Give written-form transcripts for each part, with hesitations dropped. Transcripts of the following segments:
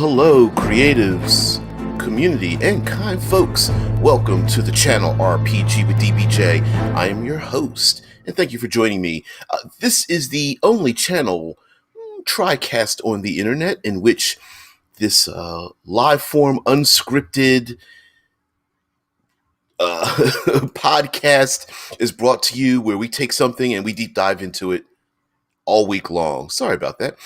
Hello, creatives, community, and kind folks. Welcome to the channel RPG with DBJ. I am your host, and thank you for joining me. This is the only channel, TriCast on the internet, in which this live form, unscripted podcast is brought to you, where we take something and we deep dive into it all week long. Sorry about that.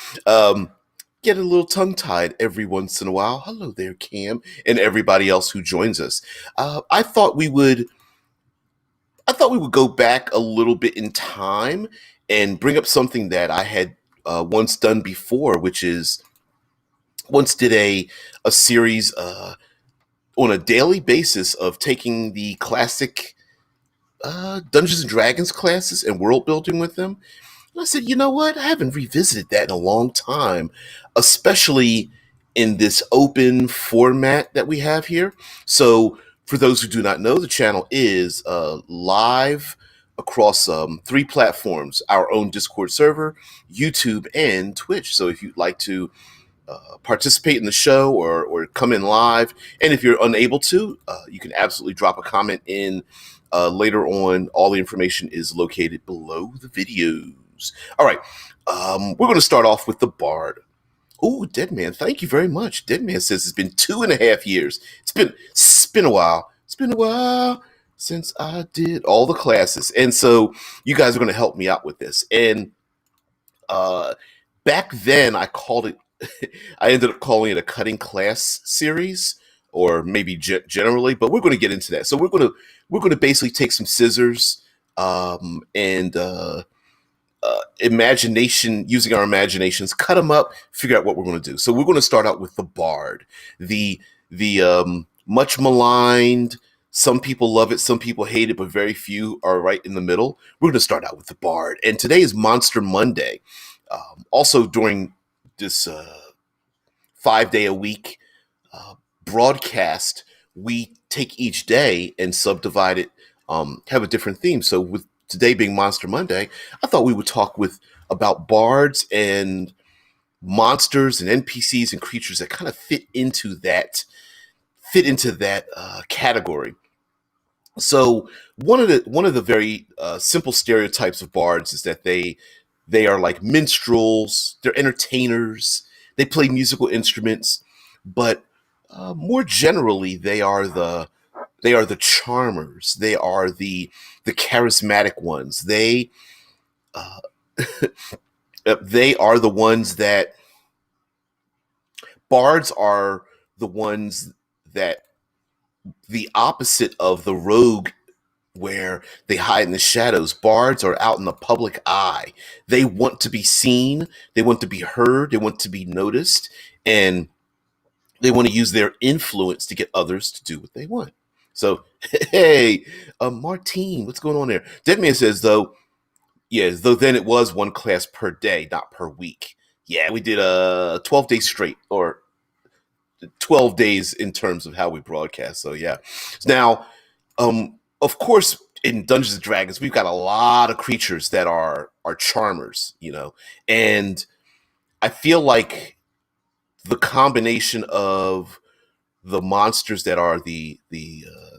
Get a little tongue-tied every once in a while. Hello there, Cam, and everybody else who joins us. I thought we would go back a little bit in time and bring up something that I had once done before, which is once did a series on a daily basis of taking the classic Dungeons and Dragons classes and world building with them. And I said, you know what? I haven't revisited that in a long time, especially in this open format that we have here. So for those who do not know, the channel is live across 3 platforms: our own Discord server, YouTube, and Twitch. So if you'd like to participate in the show or come in live, and if you're unable to, you can absolutely drop a comment in later on. All the information is located below the videos. All right, we're going to start off with the Bard. Oh, Deadman, thank you very much. Deadman says it's been 2.5 years. It's been a while. It's been a while since I did all the classes, and so you guys are going to help me out with this. And back then, I called it. I ended up calling it a cutting class series, or maybe generally, but we're going to get into that. So we're going to basically take some scissors and imagination, using our imaginations, cut them up, figure out what we're going to do. So we're going to start out with the Bard, the much maligned. Some people love it, some people hate it, but very few are right in the middle. We're going to start out with the Bard, and today is Monster Monday. Also, during this 5-day-a-week broadcast, we take each day and subdivide it, have a different theme. So with today being Monster Monday, I thought we would talk about bards and monsters and NPCs and creatures that kind of fit into that category. So one of the very simple stereotypes of bards is that they are like minstrels, they're entertainers, they play musical instruments, but more generally, they are the charmers. They are the charismatic ones. They they are the ones that bards are the ones that the opposite of the rogue, where they hide in the shadows. Bards are out in the public eye. They want to be seen. They want to be heard. They want to be noticed, and they want to use their influence to get others to do what they want. So, hey, Martine, what's going on there? Deadman says, though then it was 1 class per day, not per week. Yeah, we did 12 days straight, or 12 days in terms of how we broadcast. So, yeah. Now, of course, in Dungeons & Dragons, we've got a lot of creatures that are charmers, and I feel like the combination of the monsters that are the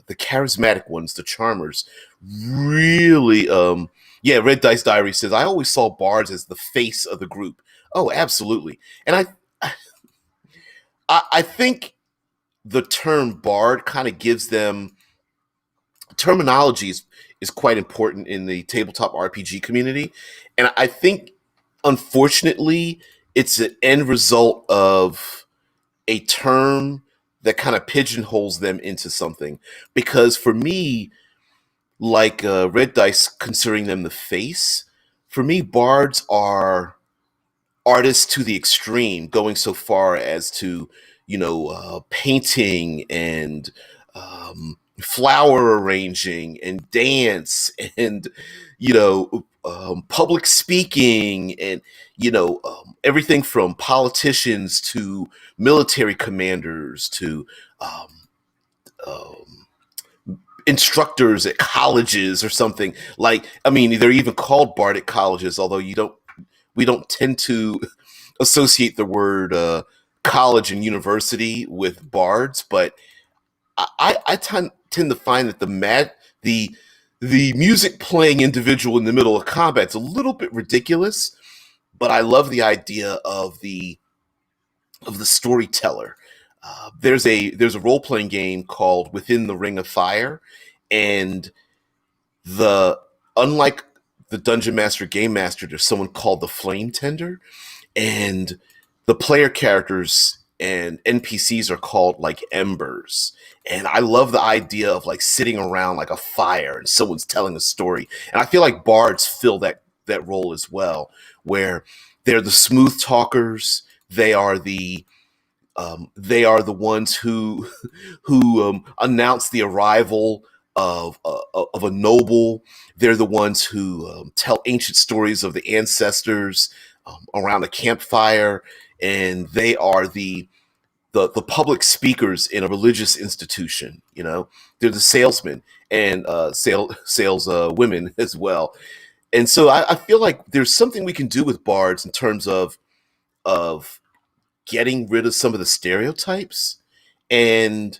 charismatic ones, the charmers, really, Red Dice Diary says, I always saw bards as the face of the group. Oh, absolutely. And I think the term bard kind of gives them terminology is quite important in the tabletop RPG community. And I think, unfortunately, it's an end result of a term that kind of pigeonholes them into something. Because for me, like Red Dice considering them the face, for me, bards are artists to the extreme, going so far as to, painting and flower arranging and dance and, public speaking and, everything from politicians to military commanders to instructors at colleges or something. Like, I mean, they're even called bardic colleges, although we don't tend to associate the word college and university with bards, but I tend to find that the the music playing individual in the middle of combat's a little bit ridiculous, but I love the idea of the storyteller. There's a role playing game called Within the Ring of Fire, and the unlike the dungeon master game master, there's someone called the Flame Tender, and the player characters and NPCs are called like embers. And I love the idea of like sitting around like a fire and someone's telling a story. And I feel like bards fill that role as well, where they're the smooth talkers. They are the ones who announce the arrival of a noble. They're the ones who tell ancient stories of the ancestors around a campfire, and they are the public speakers in a religious institution. You know, they're the salesmen and sales women as well. And so I feel like there's something we can do with bards in terms of getting rid of some of the stereotypes and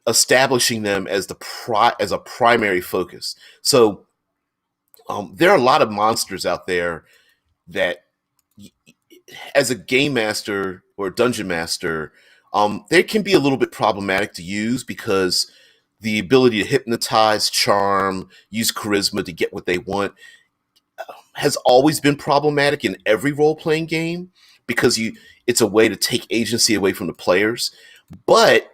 establishing them as as a primary focus. So there are a lot of monsters out there that, as a game master or a dungeon master, they can be a little bit problematic to use because the ability to hypnotize, charm, use charisma to get what they want has always been problematic in every role playing game because it's a way to take agency away from the players. But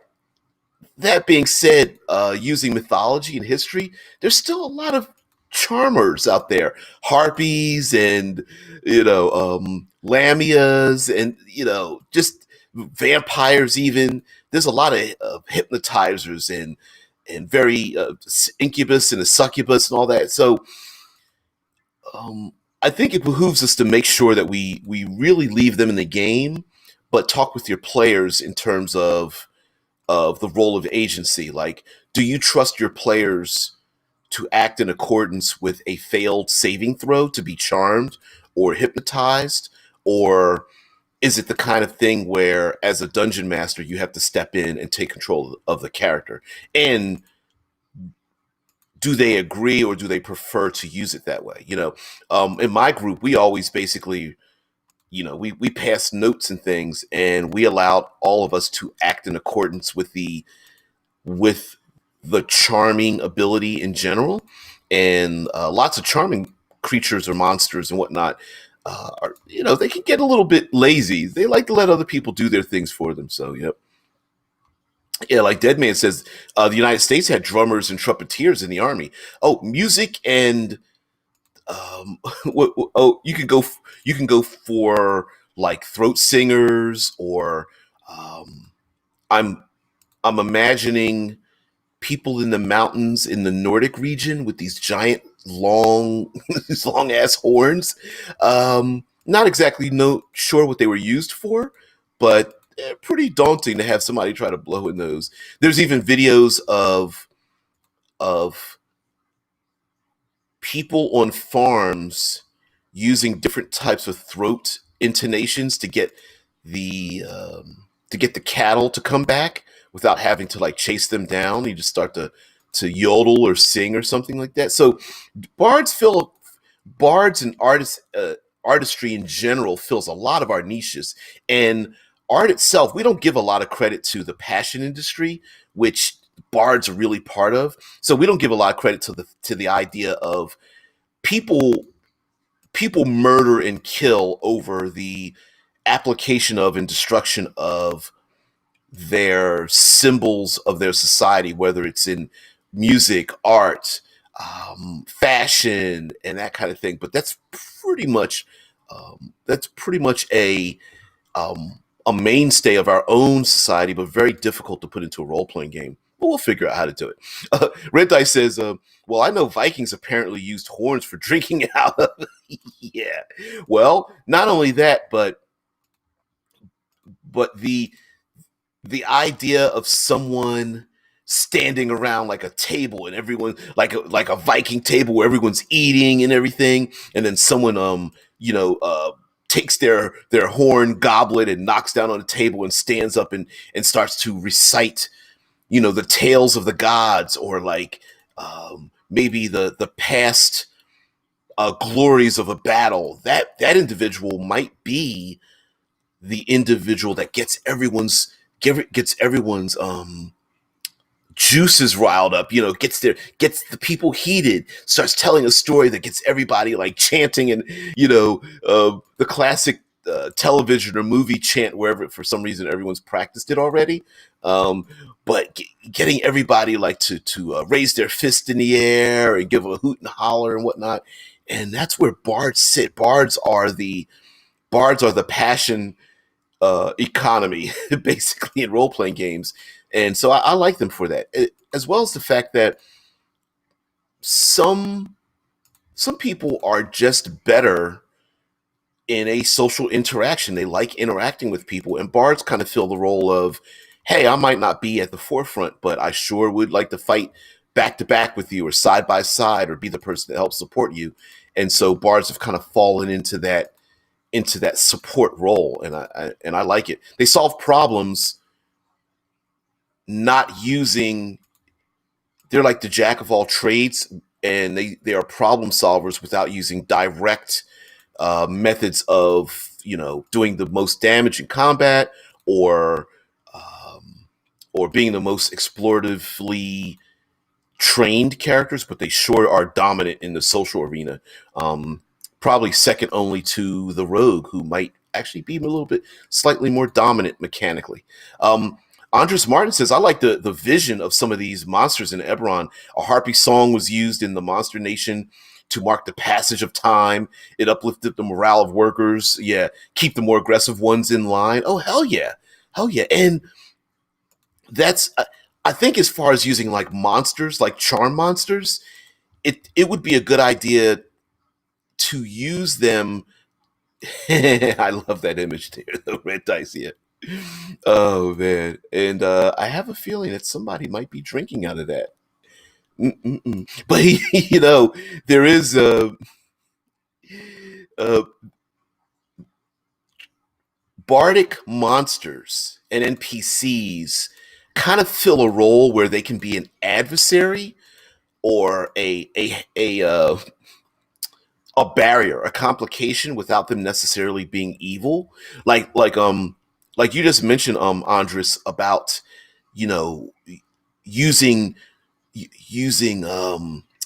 that being said, using mythology and history, there's still a lot of charmers out there, harpies and lamias and just vampires. Even there's a lot of hypnotizers and very incubus and a succubus and all that. So I think it behooves us to make sure that we really leave them in the game, but talk with your players in terms of the role of agency. Like, do you trust your players to act in accordance with a failed saving throw to be charmed or hypnotized? Or is it the kind of thing where, as a dungeon master, you have to step in and take control of the character? And do they agree or do they prefer to use it that way? In my group, we always basically, we passed notes and things, and we allowed all of us to act in accordance with the charming ability in general. And lots of charming creatures or monsters and whatnot are, they can get a little bit lazy. They like to let other people do their things for them. So, yep. Yeah, like Deadman says, the United States had drummers and trumpeters in the army. Oh, music and you can go for like throat singers, or I'm I'm imagining people in the mountains in the Nordic region with these giant long these long ass horns. Not exactly sure what they were used for, but pretty daunting to have somebody try to blow in those. There's even videos of people on farms using different types of throat intonations to get the cattle to come back without having to like chase them down. You just start to yodel or sing or something like that. So bards fill bards and artistry in general fills a lot of our niches. And art itself, we don't give a lot of credit to the passion industry, which bards are really part of. So we don't give a lot of credit to the idea of people people murder and kill over the application of and destruction of their symbols of their society, whether it's in music, art, fashion, and that kind of thing. But that's pretty much a mainstay of our own society, but very difficult to put into a role playing game. But we'll figure out how to do it. Red Dice says, "Well, I know Vikings apparently used horns for drinking out of." Yeah. Well, not only that, but the idea of someone standing around like a table and everyone like a Viking table where everyone's eating and everything, and then someone takes their horn goblet and knocks down on the table and stands up and starts to recite, the tales of the gods, or like maybe the past glories of a battle. That individual might be the individual that gets everyone's juices riled up, gets the people heated, starts telling a story that gets everybody like chanting, and the classic television or movie chant, wherever for some reason everyone's practiced it already. But getting everybody like to raise their fist in the air and give a hoot and holler and whatnot. And that's where bards sit. Bards are the passion economy, basically, in role playing games. And so I like them for that, as well as the fact that some people are just better in a social interaction. They like interacting with people, and bards kind of fill the role of, hey, I might not be at the forefront, but I sure would like to fight back to back with you, or side by side, or be the person that helps support you. And so bards have kind of fallen into that support role, and I like it. They solve problems not using. They're like the jack of all trades, and they are problem solvers without using direct methods of doing the most damage in combat, or being the most exploratively trained characters, but they sure are dominant in the social arena. Probably second only to the rogue, who might actually be a little bit slightly more dominant mechanically. Andres Martin says, I like the vision of some of these monsters in Eberron. A harpy song was used in the Monster Nation to mark the passage of time. It uplifted the morale of workers. Yeah, keep the more aggressive ones in line. Oh, hell yeah. Hell yeah. And that's, I think, as far as using like monsters, like charm monsters, it would be a good idea to use them. I love that image there, the red dice here. Oh man, and I have a feeling that somebody might be drinking out of that. Mm-mm-mm. But there is a bardic monsters and NPCs kind of fill a role where they can be an adversary, or a barrier, a complication, without them necessarily being evil. Like you just mentioned, Andres, about you know using using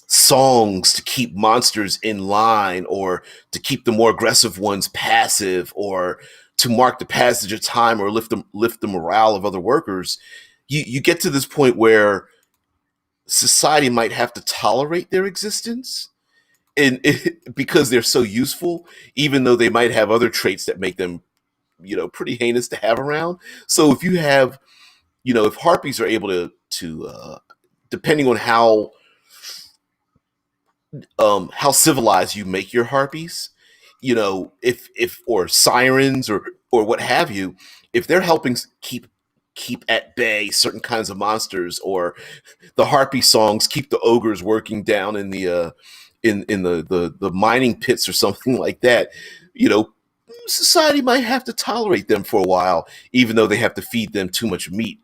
songs to keep monsters in line, or to keep the more aggressive ones passive, or to mark the passage of time, or lift the morale of other workers. You get to this point where society might have to tolerate their existence, and because they're so useful, even though they might have other traits that make them pretty heinous to have around. So if harpies are able to depending on how civilized you make your harpies, if or sirens, or what have you, if they're helping keep at bay certain kinds of monsters, or the harpy songs keep the ogres working down in the mining pits or something like that, you know, society might have to tolerate them for a while, even though they have to feed them too much meat,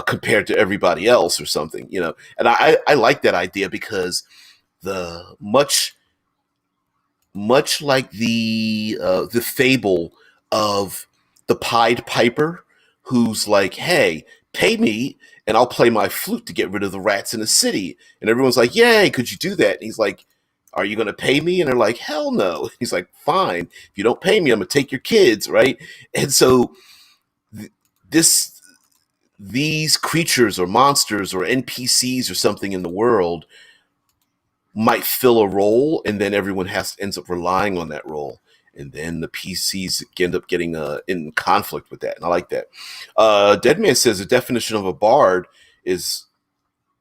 compared to everybody else or something. And I like that idea, because the much like the fable of the Pied Piper, who's like, "Hey, pay me, and I'll play my flute to get rid of the rats in the city." And everyone's like, "Yay, could you do that?" And he's like, "Are you going to pay me?" And they're like, "Hell no." He's like, "Fine. If you don't pay me, I'm going to take your kids, right?" And so th- this these creatures or monsters or NPCs or something in the world might fill a role, and then everyone ends up relying on that role, and then the PCs end up getting in conflict with that, and I like that. Deadman says the definition of a bard is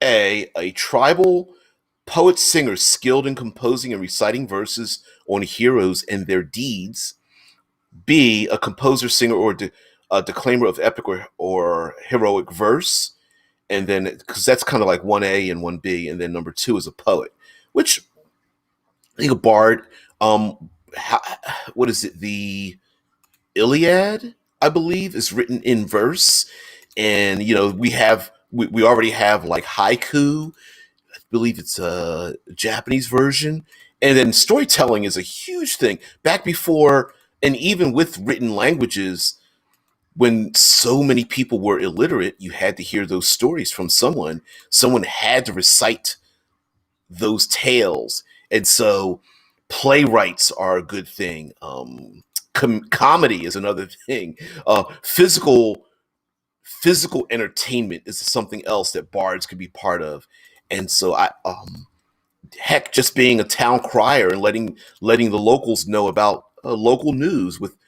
a tribal poet singer skilled in composing and reciting verses on heroes and their deeds. B, a composer, singer, or a declaimer of epic or heroic verse. And then, because that's kind of like 1A and 1B, and then number 2 is a poet, which I think a bard, how, what is it? The Iliad, I believe, is written in verse, and we already have like haiku. I believe it's a Japanese version, and then storytelling is a huge thing back before, and even with written languages. When so many people were illiterate, you had to hear those stories from someone. Someone had to recite those tales. And so playwrights are a good thing. Comedy is another thing. Physical entertainment is something else that bards could be part of. And so heck, just being a town crier and letting the locals know about local news with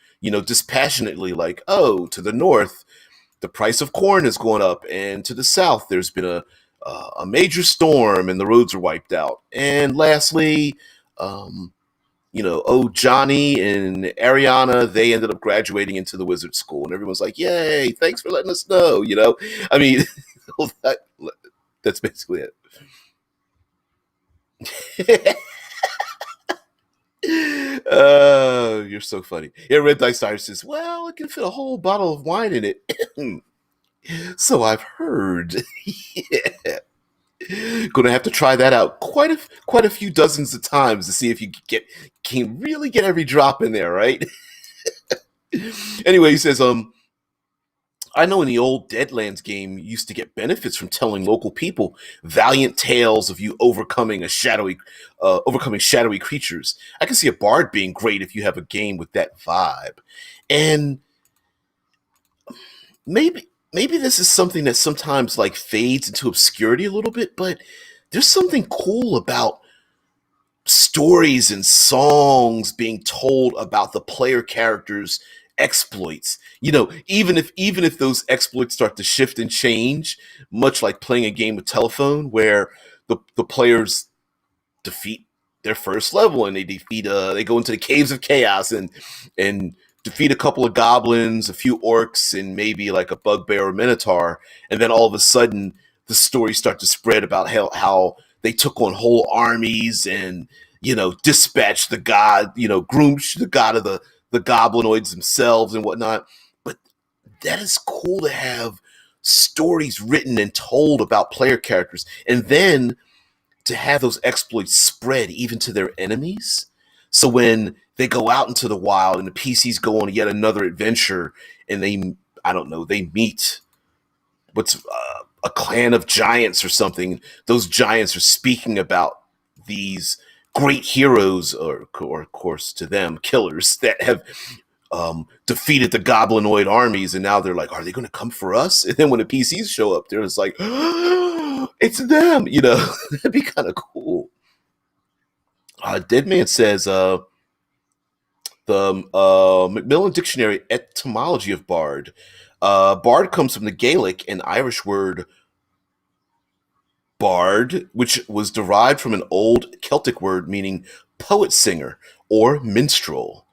dispassionately, like, oh, to the north the price of corn has gone up, and to the south there's been a major storm and the roads are wiped out. And lastly, um, oh, Johnny and Ariana, they ended up graduating into the wizard school, and everyone's like, "Yay! Thanks for letting us know." I mean, that, that's basically it. You're so funny. Yeah, Red Dice Diner says, "Well, it can fit a whole bottle of wine in it." So I've heard. Yeah. Gonna have to try that out quite a few dozens of times to see if you can really get every drop in there, right? Anyway, he says, I know in the old Deadlands game, you used to get benefits from telling local people valiant tales of you overcoming shadowy creatures. I can see a bard being great if you have a game with that vibe, and maybe this is something that sometimes like fades into obscurity a little bit, but there's something cool about stories and songs being told about the player characters exploits. Even if those exploits start to shift and change, much like playing a game of telephone where the players defeat their first level and they go into the caves of chaos and defeat a couple of goblins, a few orcs, and maybe like a bugbear or minotaur, and then all of a sudden the stories start to spread about how they took on whole armies and dispatched the god, Groomsh, the god of the goblinoids themselves and whatnot. But that is cool to have stories written and told about player characters, and then to have those exploits spread even to their enemies. So when they go out into the wild and the PCs go on yet another adventure, and I don't know, they meet what's a clan of giants or something. Those giants are speaking about these great heroes, or of course to them, killers that have defeated the goblinoid armies, and now they're like, are they going to come for us? And then when the PCs show up, they're just like, it's them. That'd be kind of cool. Dead Man says, the Macmillan Dictionary etymology of bard. Bard comes from the Gaelic and Irish word bard, which was derived from an old Celtic word meaning poet singer or minstrel,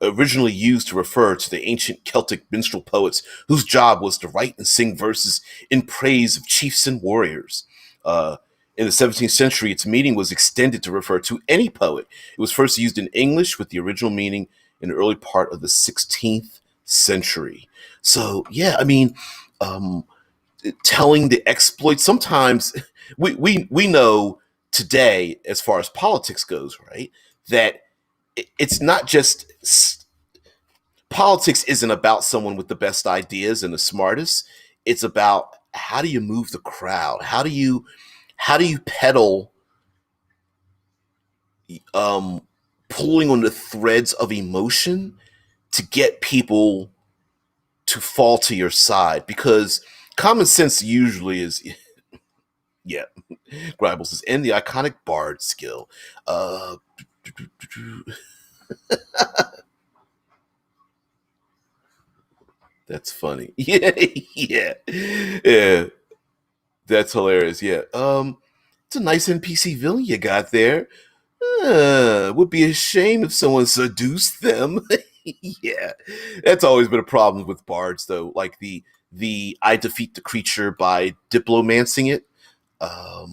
originally used to refer to the ancient Celtic minstrel poets whose job was to write and sing verses in praise of chiefs and warriors. In the 17th century, its meaning was extended to refer to any poet. It was first used in English with the original meaning in the early part of the 16th century. So, yeah, I mean, um, telling the exploits, sometimes we know today, as far as politics goes, right, that it's not just politics isn't about someone with the best ideas and the smartest. It's about how do you move the crowd? How do you peddle um pulling on the threads of emotion to get people to fall to your side? Because common sense usually is yeah. Gribbles is in the iconic bard skill. Uh that's funny. Yeah, yeah. Yeah. That's hilarious. Yeah. It's a nice NPC villain you got there. Would be a shame if someone seduced them. Yeah. That's always been a problem with bards though. Like the I defeat the creature by diplomancing it. A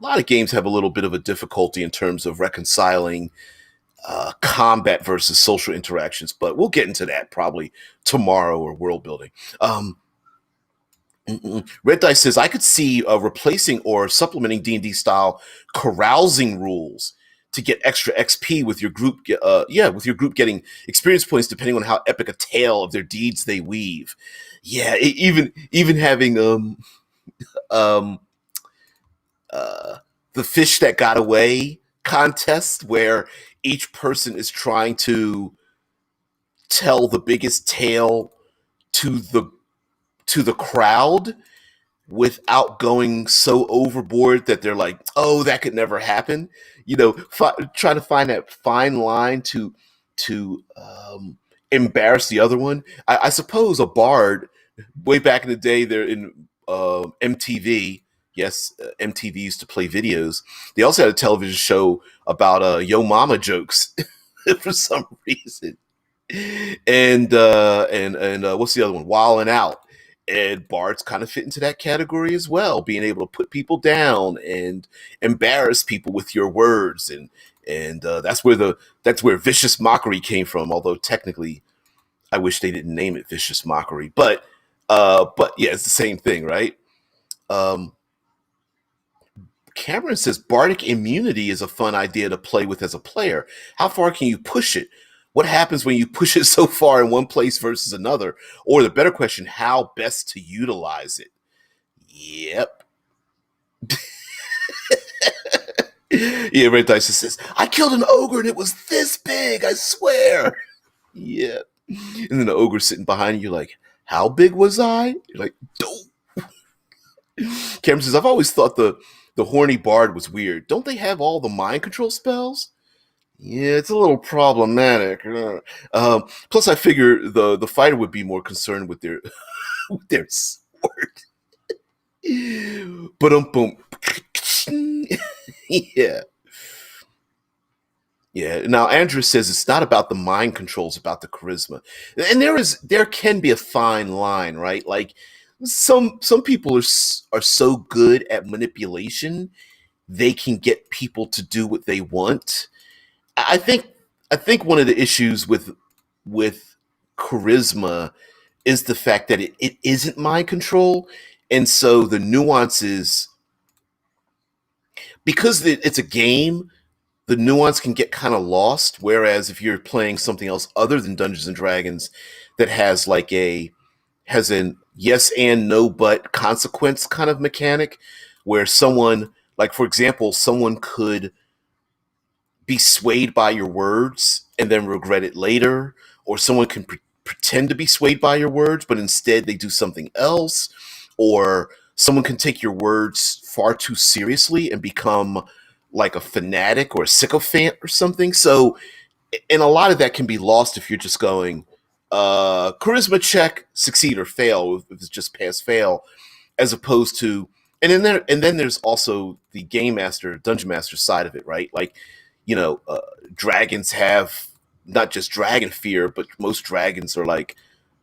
lot of games have a little bit of a difficulty in terms of reconciling combat versus social interactions, but we'll get into that probably tomorrow or world building. Um, Red Dice says I could see replacing or supplementing D&D style carousing rules to get extra XP with your group. With your group getting experience points depending on how epic a tale of their deeds they weave. Yeah, even having um the fish that got away contest where each person is trying to tell the biggest tale to the crowd without going so overboard that they're like, "Oh, that could never happen." Trying to find that fine line to embarrass the other one. I suppose a bard, way back in the day, they're in MTV. Yes, MTV used to play videos. They also had a television show about Yo Mama jokes for some reason, and what's the other one? Wildin' Out. And bards kind of fit into that category as well, being able to put people down and embarrass people with your words, and that's where vicious mockery came from. Although technically, I wish they didn't name it vicious mockery, but yeah, it's the same thing, right? Um, Cameron says bardic immunity is a fun idea to play with as a player. How far can you push it? What happens when you push it so far in one place versus another? Or the better question, how best to utilize it? Yep. Yeah, Red Dice says, I killed an ogre and it was this big, I swear. Yeah. And then the ogre sitting behind you, like, how big was I? You're like, dope. Cameron says, I've always thought the horny bard was weird. Don't they have all the mind control spells? Yeah, it's a little problematic. Plus, I figure the fighter would be more concerned with their with their sword. But boom, yeah, yeah. Now Andrew says it's not about the mind controls, about the charisma, and there can be a fine line, right? Like some people are so good at manipulation, they can get people to do what they want. I think I think one of the issues with charisma is the fact that it isn't mind control, and so the nuances, because it's a game, the nuance can get kind of lost. Whereas if you're playing something else other than Dungeons and Dragons that has an yes and no but consequence kind of mechanic, where someone, like for example, someone could be swayed by your words and then regret it later, or someone can pretend to be swayed by your words, but instead they do something else, or someone can take your words far too seriously and become like a fanatic or a sycophant or something. So, and a lot of that can be lost if you're just going, charisma check, succeed or fail, if it's just pass fail, as opposed to, and then there's also the game master, dungeon master side of it, right? Like, dragons have not just dragon fear, but most dragons are like,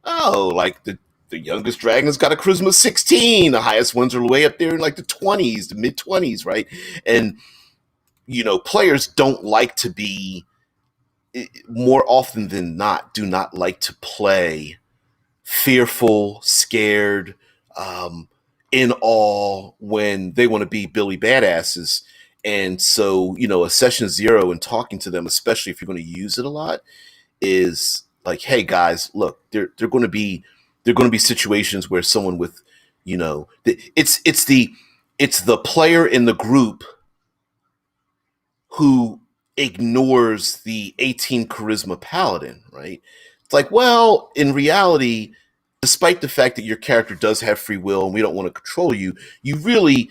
oh, like the youngest dragon's got a charisma 16, the highest ones are way up there in like the 20s, the mid 20s, right? And players don't like to be, more often than not, do not like to play fearful, scared, um, in awe when they want to be Billy Badasses. And so, a session zero and talking to them, especially if you're going to use it a lot, is like, hey guys, look, they're going to be situations where someone with, it's the player in the group who ignores the 18 charisma paladin, right? It's like, well, in reality, despite the fact that your character does have free will and we don't want to control you, you really,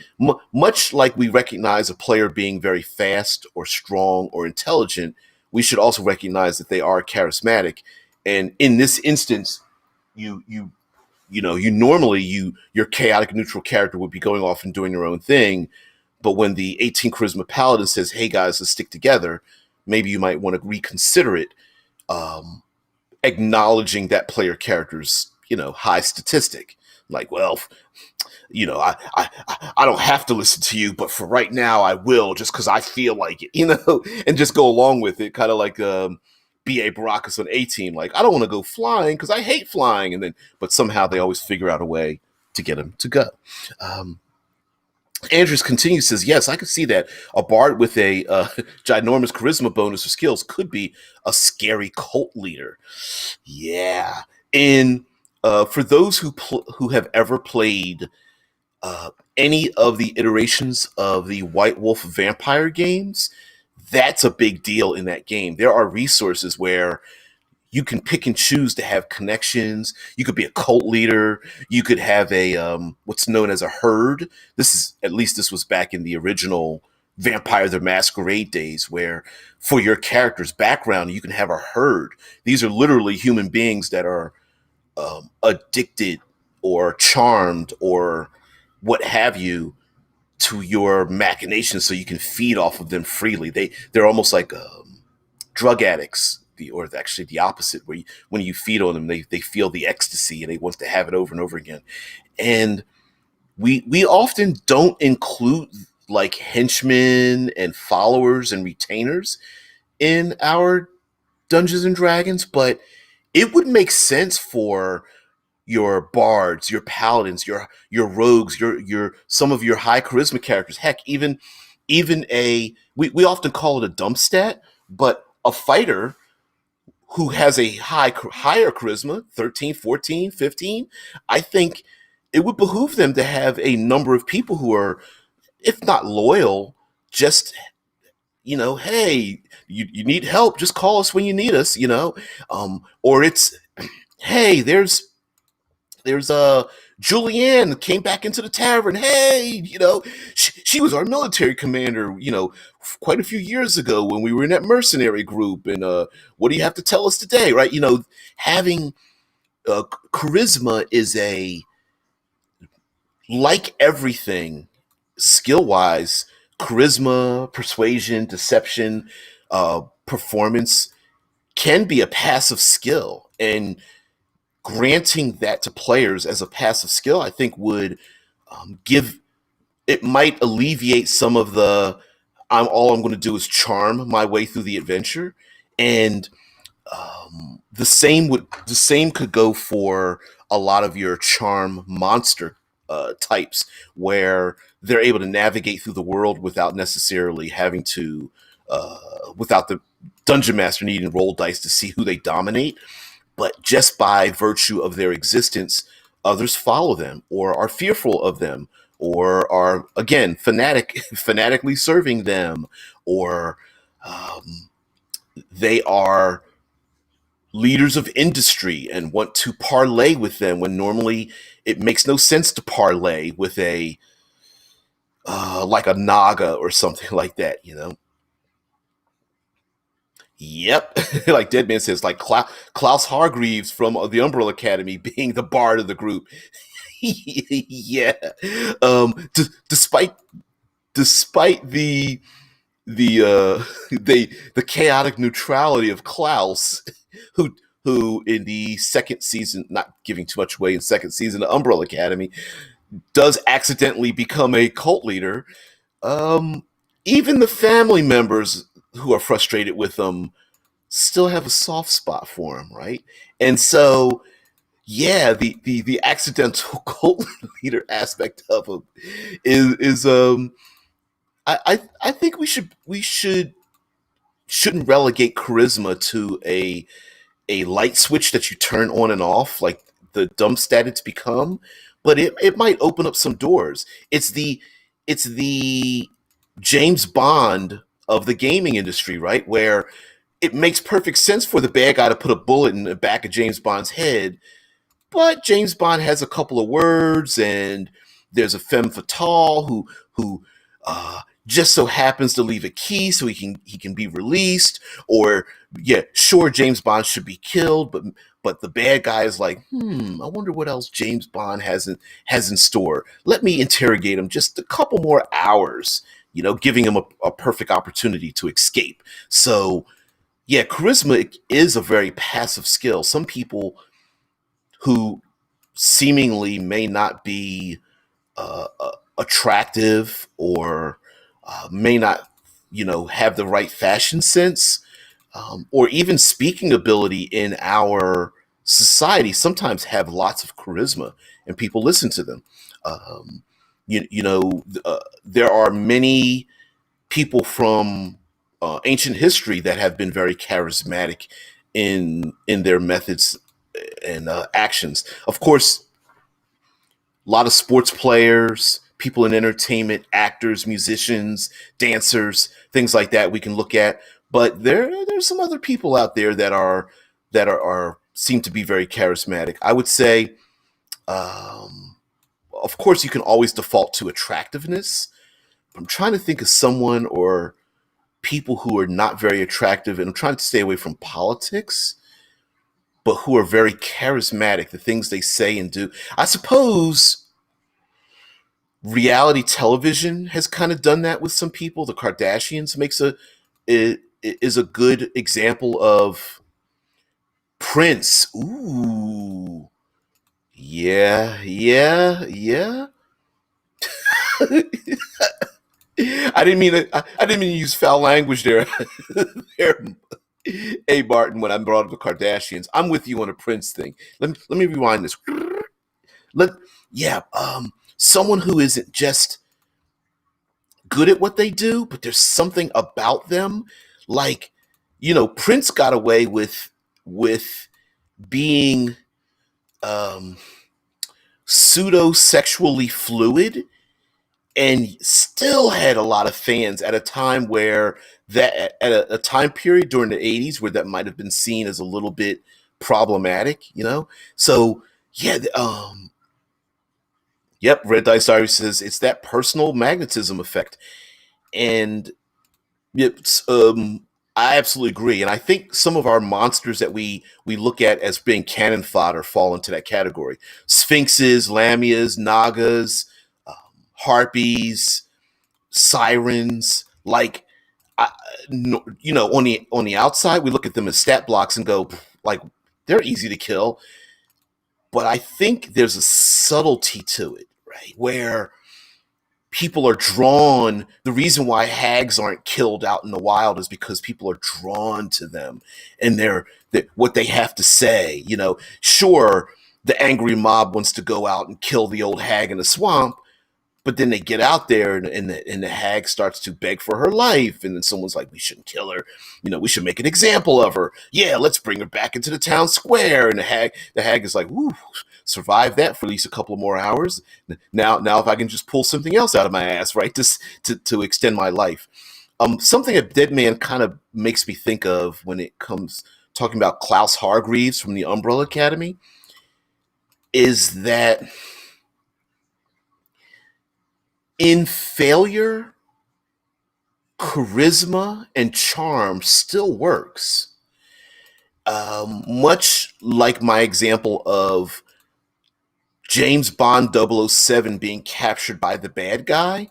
much like we recognize a player being very fast or strong or intelligent, we should also recognize that they are charismatic. And in this instance, you you you normally your chaotic neutral character would be going off and doing their own thing, but when the 18 charisma paladin says, hey guys, let's stick together, maybe you might want to reconsider it, um, acknowledging that player character's high statistic. Like, well, I don't have to listen to you, but for right now, I will just because I feel like it, and just go along with it, kind of like B.A. Baracus on A-Team. Like, I don't want to go flying because I hate flying, but somehow they always figure out a way to get him to go. Um, Andrews continues, says, yes, I could see that a bard with a ginormous charisma bonus or skills could be a scary cult leader. Yeah. And for those who have ever played any of the iterations of the White Wolf vampire games, that's a big deal in that game. There are resources where you can pick and choose to have connections. You could be a cult leader. You could have a what's known as a herd. This was back in the original Vampire the Masquerade days, where for your character's background you can have a herd. These are literally human beings that are addicted or charmed or what have you to your machinations, so you can feed off of them freely. They're almost like drug addicts, or actually the opposite, where when you feed on them, they feel the ecstasy and they want to have it over and over again. And we often don't include like henchmen and followers and retainers in our Dungeons and Dragons, but it would make sense for your bards, your paladins, your rogues, your some of your high charisma characters. Heck, even we often call it a dump stat, but a fighter who has a higher charisma, 13, 14, 15, I think it would behoove them to have a number of people who are, if not loyal, just hey, you need help, just call us when you need us, or it's, hey, there's Julianne came back into the tavern. Hey, she was our military commander, quite a few years ago when we were in that mercenary group. And what do you have to tell us today, right? Having charisma is like everything skill wise, charisma, persuasion, deception, performance can be a passive skill. And granting that to players as a passive skill, I think would give it might alleviate some of the I'm going to do is charm my way through the adventure. And the same could go for a lot of your charm monster types, where they're able to navigate through the world without necessarily having to without the dungeon master needing to roll dice to see who they dominate, but just by virtue of their existence, others follow them or are fearful of them or are, again, fanatically serving them, or they are leaders of industry and want to parlay with them when normally it makes no sense to parlay with a like a naga or something like that. Yep. Like Deadman says, like Klaus Hargreaves from the Umbrella Academy being the bard of the group. Yeah. Despite the chaotic neutrality of Klaus, who in the second season, not giving too much away, in second season of Umbrella Academy, does accidentally become a cult leader. Um, Even the family members who are frustrated with him still have a soft spot for him, right? And so, yeah, the accidental cult leader aspect of him is I think we shouldn't relegate charisma to a light switch that you turn on and off, like the dumb stat it's become, but it might open up some doors. It's the James Bond of the gaming industry, right? Where it makes perfect sense for the bad guy to put a bullet in the back of James Bond's head, but James Bond has a couple of words, and there's a femme fatale who just so happens to leave a key so he can be released. Or yeah, sure, James Bond should be killed, but the bad guy is like, I wonder what else James Bond has in store. Let me interrogate him just a couple more hours, giving him a perfect opportunity to escape. So yeah, charisma is a very passive skill. Some people who seemingly may not be attractive, or may not, have the right fashion sense, or even speaking ability in our society, sometimes have lots of charisma and people listen to them. Um, there are many people from ancient history that have been very charismatic in their methods and actions. Of course, a lot of sports players, people in entertainment, actors, musicians, dancers, things like that we can look at. But there's some other people out there that are seem to be very charismatic. I would say, um, of course, you can always default to attractiveness. I'm trying to think of someone or people who are not very attractive, and I'm trying to stay away from politics, but who are very charismatic. The things they say and do. I suppose reality television has kind of done that with some people. The Kardashians is a good example of Prince. Ooh, yeah, yeah, yeah. I didn't mean to use foul language there. there. Hey Martin, when I brought up the Kardashians, I'm with you on a Prince thing. Let me rewind this. Let yeah, someone who isn't just good at what they do, but there's something about them. Like, Prince got away with being um, pseudo sexually fluid, and still had a lot of fans at a time where that at a time period during the 80s where that might have been seen as a little bit problematic. So yeah, yep. Red Dice Diary says it's that personal magnetism effect, and it's, I absolutely agree, and I think some of our monsters that we look at as being cannon fodder fall into that category: sphinxes, lamias, nagas, um, harpies, sirens. Like, I, no, on the outside, we look at them as stat blocks and go, like, they're easy to kill. But I think there's a subtlety to it, right? Where people are drawn. The reason why hags aren't killed out in the wild is because people are drawn to them, and what they have to say. Sure, the angry mob wants to go out and kill the old hag in the swamp, but then they get out there, and the hag starts to beg for her life. And then someone's like, we shouldn't kill her. We should make an example of her. Yeah, let's bring her back into the town square. And the hag is like, ooh, survive that for at least a couple of more hours. Now if I can just pull something else out of my ass, right, to extend my life. Something a dead man kind of makes me think of when it comes talking about Klaus Hargreaves from the Umbrella Academy is that in failure, charisma and charm still works. Much like my example of James Bond 007 being captured by the bad guy,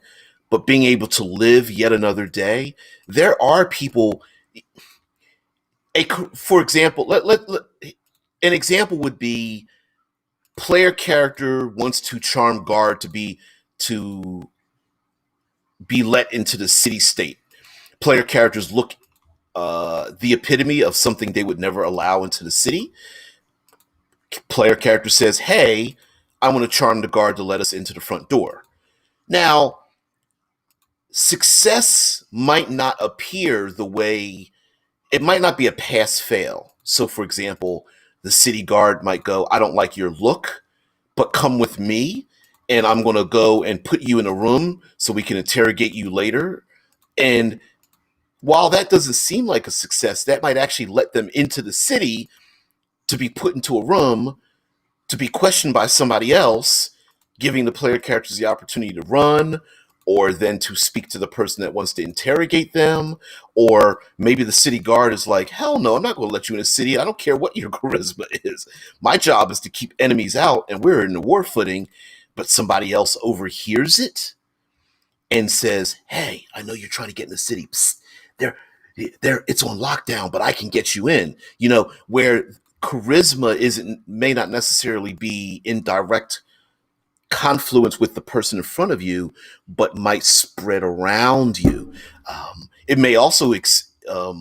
but being able to live yet another day. There are people. For example, an example would be player character wants to charm guard to be let into the city state. Player characters look the epitome of something they would never allow into the city. Player character says, "Hey, I want to charm the guard to let us into the front door." Now, success might not appear the way it might not be a pass fail. So, for example, the city guard might go, "I don't like your look, but come with me, and I'm going to go and put you in a room so we can interrogate you later." And while that doesn't seem like a success, that might actually let them into the city to be put into a room to be questioned by somebody else, giving the player characters the opportunity to run, or then to speak to the person that wants to interrogate them. Or maybe the city guard is like, hell no, I'm not going to let you in the city. I don't care what your charisma is. My job is to keep enemies out, and we're in the war footing. But somebody else overhears it and says, hey, I know you're trying to get in the city. Psst, there, it's on lockdown, but I can get you in. Where charisma may not necessarily be in direct confluence with the person in front of you, but might spread around you. It may also uh,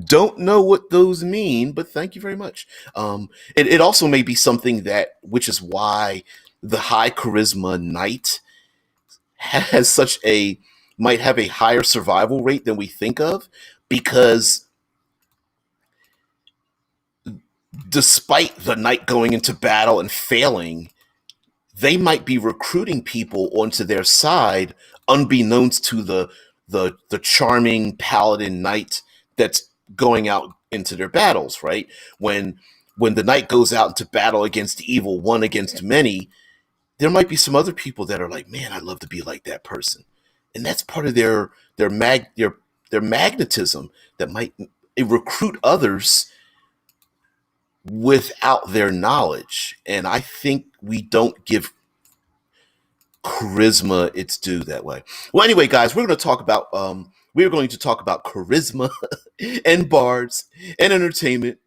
don't know what those mean, but thank you very much. It also may be something which is why the high charisma knight has might have a higher survival rate than we think of, because despite the knight going into battle and failing, they might be recruiting people onto their side unbeknownst to the charming paladin knight that's going out into their battles, right? When the knight goes out into battle against evil, one against many, there might be some other people that are like, man, I'd love to be like that person. And that's part of their magnetism that might recruit others without their knowledge. And I think we don't give charisma its due that way. Well, anyway, guys, we're going to talk about charisma and bards and entertainment.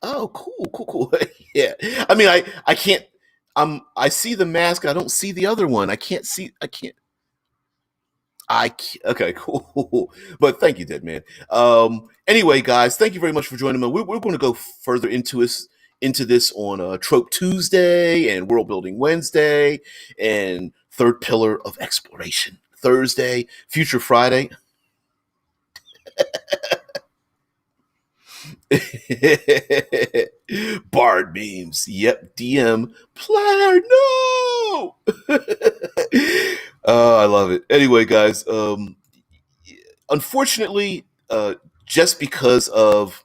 Oh, cool. Yeah. I mean, I can't. I see the mask. I don't see the other one. I can't see. I can't. Okay, cool. But thank you, Dead Man. Anyway, guys, thank you very much for joining me. We're going to go further into this on Trope Tuesday and World Building Wednesday and Third Pillar of Exploration Thursday, Future Friday. Bard memes. Yep, DM player. No. I love it. Anyway, guys, unfortunately, just because of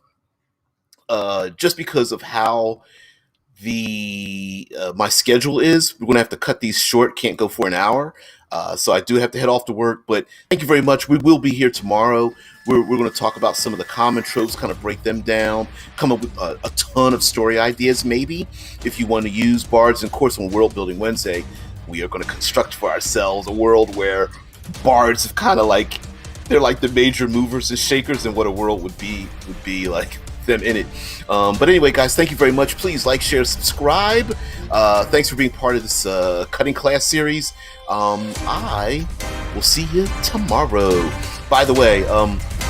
how my schedule is, we're gonna have to cut these short. Can't go for an hour. So I do have to head off to work, but thank you very much. We will be here tomorrow. We're going to talk about some of the common tropes, kind of break them down, come up with a ton of story ideas, maybe, if you want to use bards. And of course, on World Building Wednesday, we are going to construct for ourselves a world where bards have kind of they're like the major movers and shakers in what a world would be like them in it. But anyway, guys, thank you very much. Please like, share, subscribe. Thanks for being part of this cutting class series. I will see you tomorrow. By the way,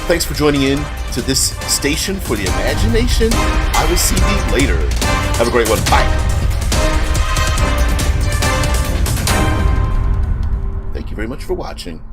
thanks for joining in to this station for the imagination. I will see you later. Have a great one. Bye. Thank you very much for watching.